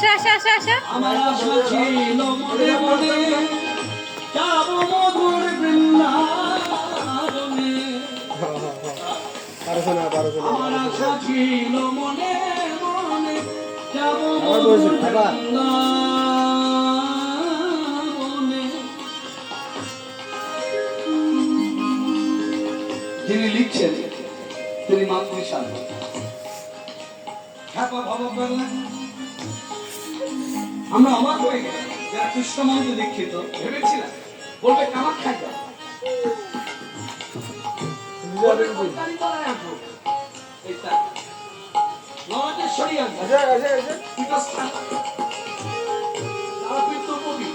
আসো আসো আসো আসো। আমার আশা ছিল মনে মনে যাব মধুর বৃন্দাবনে। আমার আশা ছিল মনে মনে যাব মধুর বৃন্দাবনে। যিনি লিখছেন তিনি মাতৃসাধ আমরা অবাক হয়ে গেলাম যারা কৃষ্ণমন্ত্র দীক্ষিত ভেবেছিলাম বলবে কামাখ্যায় যাও, বলবে কলকাতায় আসবো, এইটা নরকেশ্বরী আসবো, পীঠস্থান, তারাপীঠ তো কবি,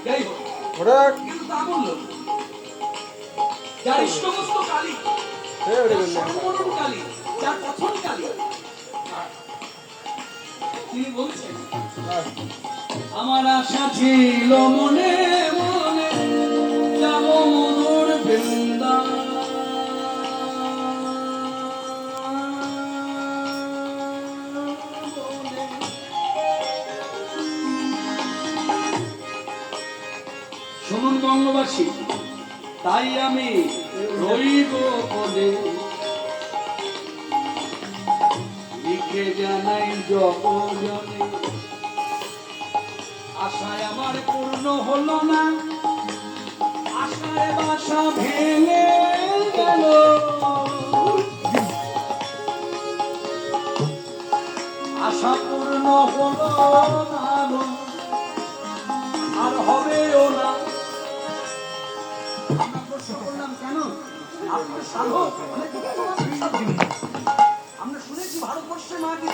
যাই হোক কিন্তু তা বলল না। যার ইষ্টবস্ত কালী, সর্বমনন কালী, যার কথন কালী, তিনি বলছেন আমার আশা ছিল মনে মনে যাব মধুর বৃন্দাবনে। শুনুন বঙ্গবাসী, তাই আমি রইব পদে লিখে জানাই জগজনে, আশায় আমার পূর্ণ হলো না, আশায় বাসা ভেঙে গেল, আশা পূর্ণ হলো না আর হবেও না। আমরা প্রশ্ন করলাম কেন? আপনার সাধক আমরা শুনেছি ভারতবর্ষের মাটি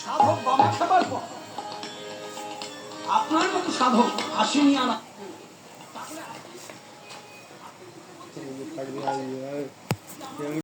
সাধক বাবা খাবার পর আপনার মতো সাধক আসেনি আর